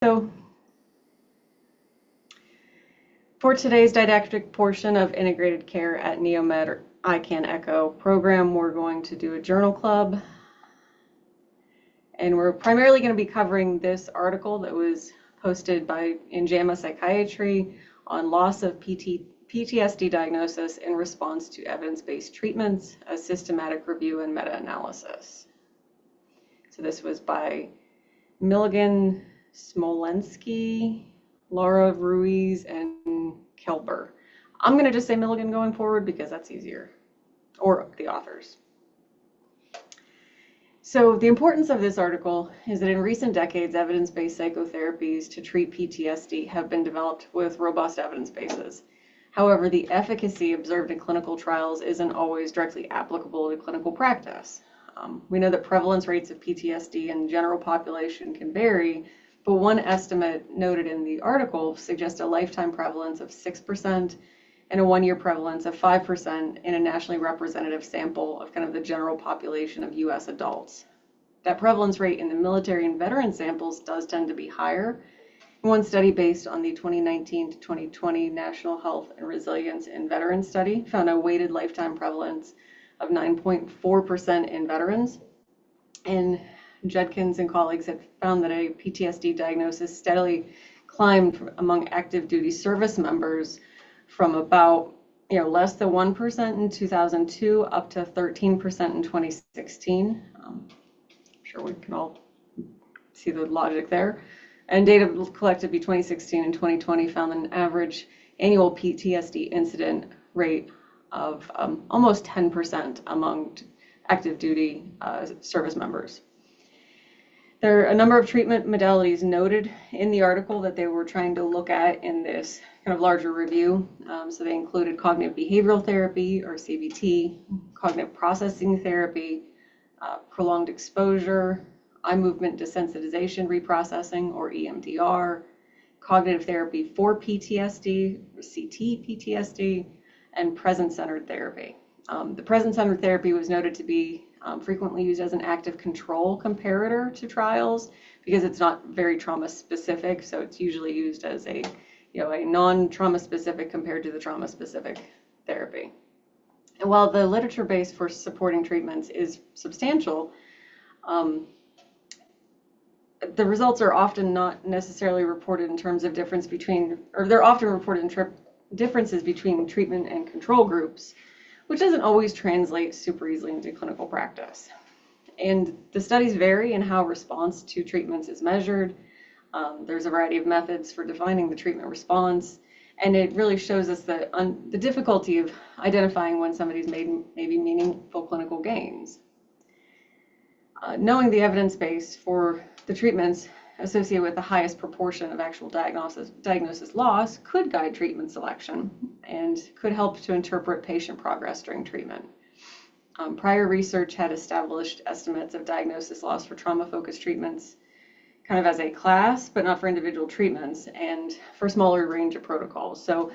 So for today's didactic portion of integrated care at NEOMED or ICANN Echo program, we're going to do a journal club. And we're primarily going to be covering this article that was posted in JAMA Psychiatry on loss of PTSD diagnosis in response to evidence-based treatments, a systematic review and meta-analysis. So this was by Milligan, Smolensky, Laura Ruiz, and Kelber. I'm going to just say Milligan going forward because that's easier, or the authors. So the importance of this article is that in recent decades, evidence-based psychotherapies to treat PTSD have been developed with robust evidence bases. However, the efficacy observed in clinical trials isn't always directly applicable to clinical practice. We know that prevalence rates of PTSD in general population can vary, but one estimate noted in the article suggests a lifetime prevalence of 6% and a one-year prevalence of 5% in a nationally representative sample of kind of the general population of US adults. That prevalence rate in the military and veteran samples does tend to be higher. One study based on the 2019 to 2020 National Health and Resilience in Veterans study found a weighted lifetime prevalence of 9.4% in veterans. And Judkins and colleagues have found that a PTSD diagnosis steadily climbed among active duty service members from about less than 1% in 2002 up to 13% in 2016. I'm sure we can all see the logic there. And data collected between 2016 and 2020 found an average annual PTSD incident rate of almost 10% among active duty service members. There are a number of treatment modalities noted in the article that they were trying to look at in this kind of larger review. So they included cognitive behavioral therapy, or CBT, cognitive processing therapy, prolonged exposure, eye movement desensitization reprocessing, or EMDR, cognitive therapy for PTSD, or CT-PTSD, and present-centered therapy. The present-centered therapy was noted to be frequently used as an active control comparator to trials because it's not very trauma-specific, so it's usually used as a non-trauma-specific compared to the trauma-specific therapy. And while the literature base for supporting treatments is substantial, the results are often not necessarily reported in terms of differences between treatment and control groups, which doesn't always translate super easily into clinical practice. And the studies vary in how response to treatments is measured. There's a variety of methods for defining the treatment response, and it really shows us the difficulty of identifying when somebody's made maybe meaningful clinical gains. Knowing the evidence base for the treatments associated with the highest proportion of actual diagnosis loss could guide treatment selection and could help to interpret patient progress during treatment. Prior research had established estimates of diagnosis loss for trauma-focused treatments kind of as a class, but not for individual treatments and for a smaller range of protocols. So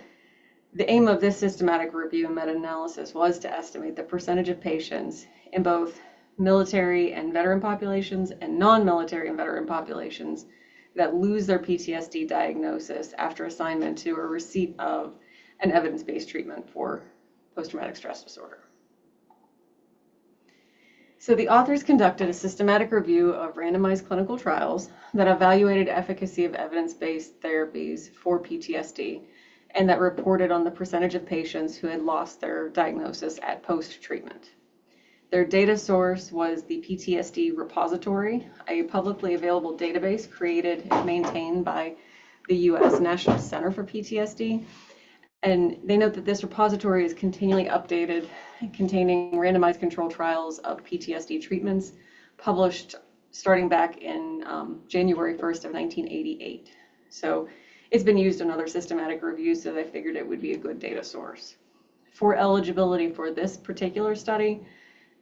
the aim of this systematic review and meta-analysis was to estimate the percentage of patients in both military and veteran populations and non-military and veteran populations that lose their PTSD diagnosis after assignment to or receipt of an evidence-based treatment for post-traumatic stress disorder. So the authors conducted a systematic review of randomized clinical trials that evaluated efficacy of evidence-based therapies for PTSD and that reported on the percentage of patients who had lost their diagnosis at post-treatment. Their data source was the PTSD repository, a publicly available database created and maintained by the U.S. National Center for PTSD. And they note that this repository is continually updated, containing randomized controlled trials of PTSD treatments published starting back in January 1st of 1988. So it's been used in other systematic reviews, so they figured it would be a good data source. For eligibility for this particular study,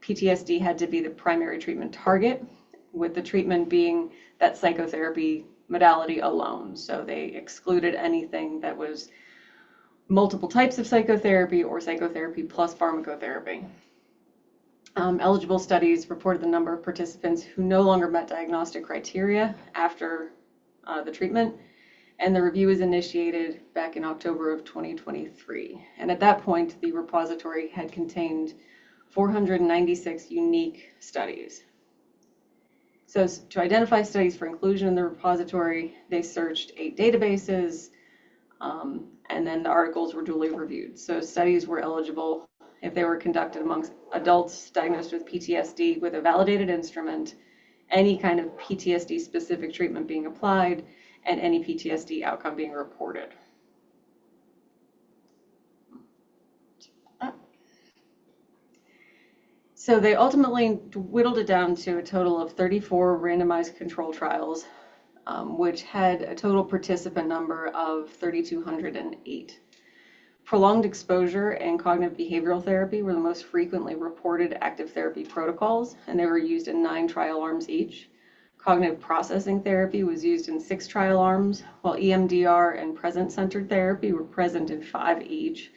PTSD had to be the primary treatment target, with the treatment being that psychotherapy modality alone. So they excluded anything that was multiple types of psychotherapy or psychotherapy plus pharmacotherapy. Eligible studies reported the number of participants who no longer met diagnostic criteria after the treatment, and the review was initiated back in October of 2023. And at that point, the repository had contained 496 unique studies. So to identify studies for inclusion in the repository, they searched 8 databases, and then the articles were duly reviewed. So studies were eligible if they were conducted amongst adults diagnosed with PTSD with a validated instrument, any kind of PTSD specific treatment being applied, and any PTSD outcome being reported. So they ultimately whittled it down to a total of 34 randomized control trials, which had a total participant number of 3,208. Prolonged exposure and cognitive behavioral therapy were the most frequently reported active therapy protocols, and they were used in 9 trial arms each. Cognitive processing therapy was used in 6 trial arms, while EMDR and present-centered therapy were present in 5 each.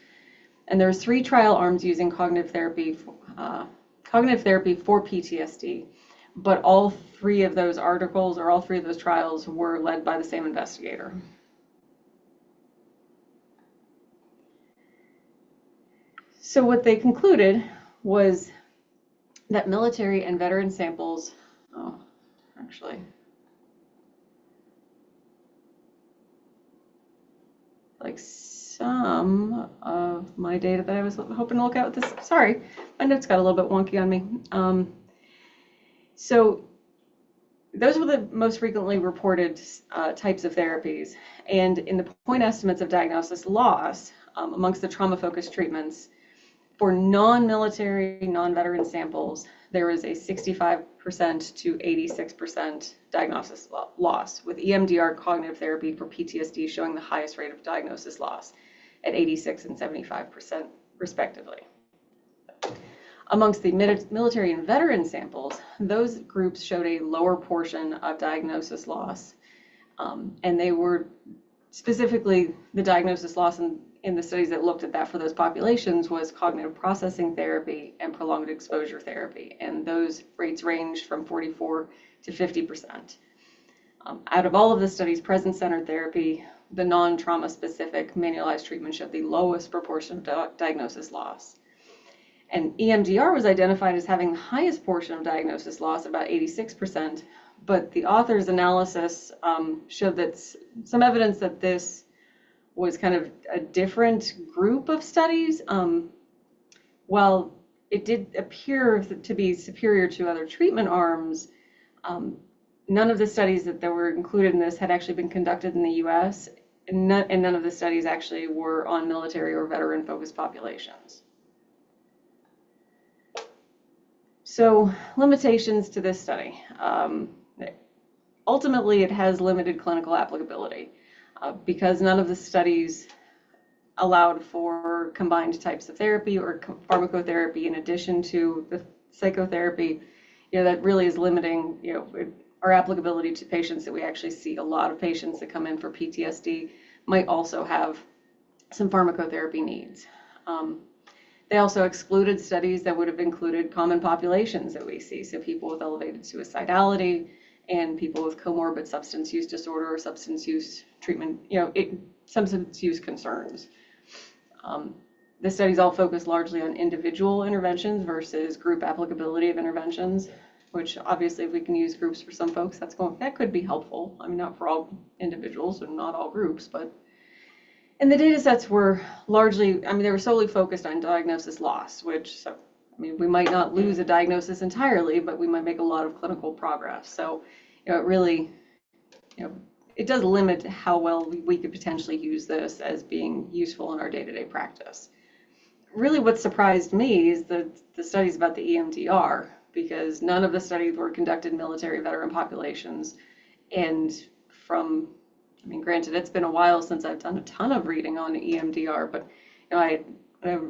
And there were 3 trial arms using cognitive therapy for PTSD, but all 3 of those articles or all 3 of those trials were led by the same investigator. So what they concluded was that military and veteran samples, like some of my data that I was hoping to look at with this, sorry, my notes got a little bit wonky on me. So those were the most frequently reported types of therapies. And in the point estimates of diagnosis loss amongst the trauma-focused treatments, for non-military, non-veteran samples, there was a 65% to 86% diagnosis loss, with EMDR cognitive therapy for PTSD showing the highest rate of diagnosis loss at 86 and 75% respectively. Amongst the military and veteran samples, those groups showed a lower portion of diagnosis loss, and they were specifically the diagnosis loss in the studies that looked at that for those populations was cognitive processing therapy and prolonged exposure therapy, and those rates ranged from 44 to 50%. Out of all of the studies, present-centered therapy, the non-trauma specific manualized treatment showed the lowest proportion of diagnosis loss. And EMDR was identified as having the highest portion of diagnosis loss, about 86%, but the author's analysis showed that some evidence that this was kind of a different group of studies. While it did appear to be superior to other treatment arms, none of the studies that were included in this had actually been conducted in the US, and none of the studies actually were on military or veteran-focused populations. So, limitations to this study. Ultimately, it has limited clinical applicability. Because none of the studies allowed for combined types of therapy or pharmacotherapy in addition to the psychotherapy, that really is limiting, our applicability to patients that we actually see. A lot of patients that come in for PTSD might also have some pharmacotherapy needs. They also excluded studies that would have included common populations that we see, so people with elevated suicidality and people with comorbid substance use disorder or substance use treatment, substance use concerns. The studies all focus largely on individual interventions versus group applicability of interventions, which obviously if we can use groups for some folks, that could be helpful. I mean, not for all individuals and not all groups, but and the data sets were largely, they were solely focused on diagnosis loss, we might not lose a diagnosis entirely, but we might make a lot of clinical progress. So, it really, it does limit how well we could potentially use this as being useful in our day-to-day practice. Really what surprised me is the studies about the EMDR, because none of the studies were conducted in military veteran populations. And granted, it's been a while since I've done a ton of reading on EMDR, but I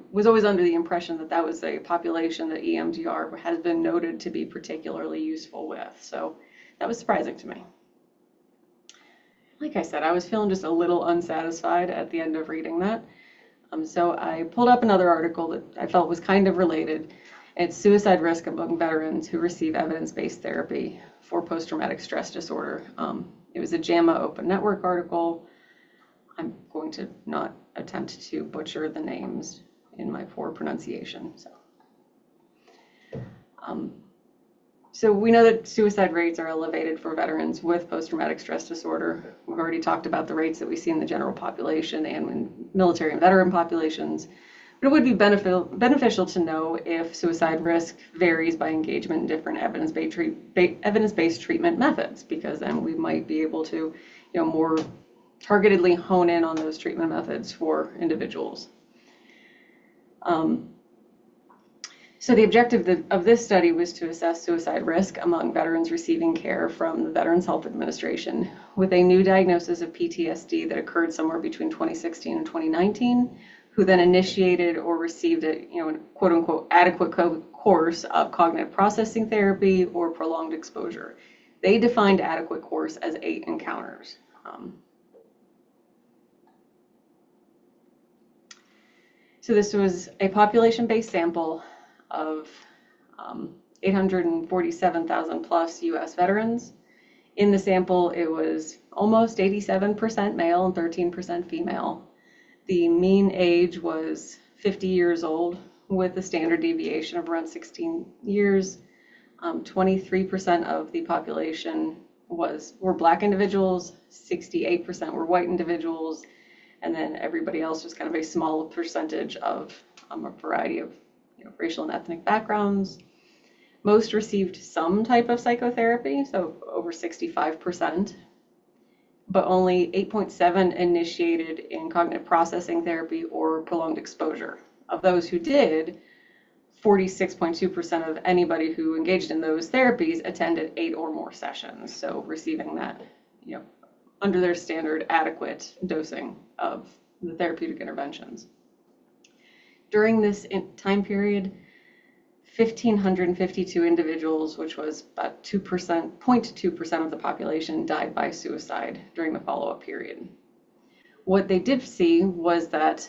was always under the impression that was a population that EMDR has been noted to be particularly useful with. So that was surprising to me. Like I said, I was feeling just a little unsatisfied at the end of reading that. So I pulled up another article that I felt was kind of related. It's suicide risk among veterans who receive evidence-based therapy for post-traumatic stress disorder. It was a JAMA Open Network article. I'm going to not attempt to butcher the names in my poor pronunciation. Um, so we know that suicide rates are elevated for veterans with post-traumatic stress disorder. We've already talked about the rates that we see in the general population and in military and veteran populations. But it would be beneficial to know if suicide risk varies by engagement in different evidence-based treatment methods, because then we might be able to, more targetedly hone in on those treatment methods for individuals. So the objective of this study was to assess suicide risk among veterans receiving care from the Veterans Health Administration with a new diagnosis of PTSD that occurred somewhere between 2016 and 2019, who then initiated or received a quote unquote adequate course of cognitive processing therapy or prolonged exposure. They defined adequate course as 8 encounters. So this was a population-based sample of 847,000 plus US veterans. In the sample, it was almost 87% male and 13% female. The mean age was 50 years old with a standard deviation of around 16 years. 23% of the population were Black individuals, 68% were white individuals, and then everybody else was kind of a small percentage of a variety of racial and ethnic backgrounds. Most received some type of psychotherapy, so over 65%, but only 8.7 initiated in cognitive processing therapy or prolonged exposure. Of those who did, 46.2% of anybody who engaged in those therapies attended 8 or more sessions, so receiving that, under their standard adequate dosing of the therapeutic interventions. During this time period, 1,552 individuals, which was about 0.2% of the population, died by suicide during the follow-up period. What they did see was that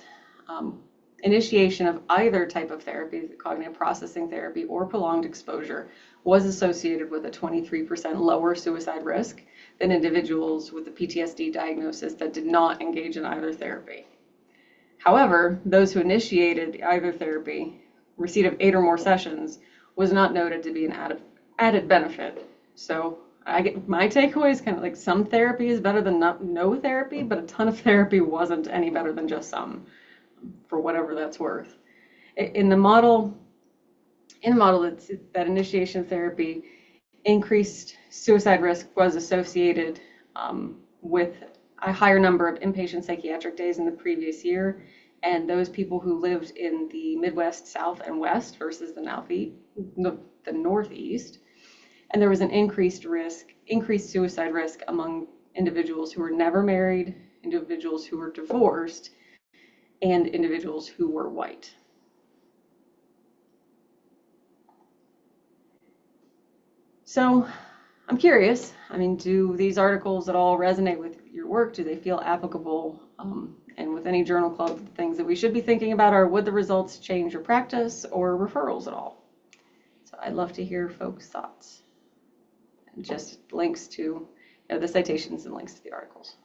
initiation of either type of therapy, cognitive processing therapy or prolonged exposure, was associated with a 23% lower suicide risk than individuals with the PTSD diagnosis that did not engage in either therapy. However, those who initiated either therapy, receipt of 8 or more sessions, was not noted to be an added benefit. So my takeaway is kind of like some therapy is better than no therapy, but a ton of therapy wasn't any better than just some, for whatever that's worth. In the model that initiation therapy increased suicide risk was associated with a higher number of inpatient psychiatric days in the previous year, and those people who lived in the Midwest, South, and West versus the Northeast. And there was an increased suicide risk among individuals who were never married, individuals who were divorced, and individuals who were white. So I'm curious, do these articles at all resonate with your work? Do they feel applicable? And with any journal club, things that we should be thinking about are, would the results change your practice or referrals at all? So I'd love to hear folks' thoughts. And just links to the citations and links to the articles.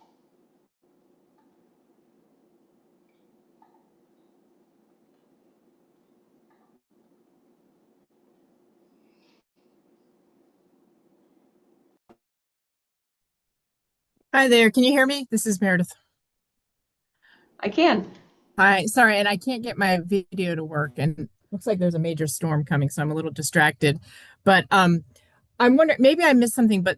Hi there. Can you hear me? This is Meredith. I can. Hi. Sorry, and I can't get my video to work, and looks like there's a major storm coming, so I'm a little distracted. But I'm wondering, maybe I missed something, but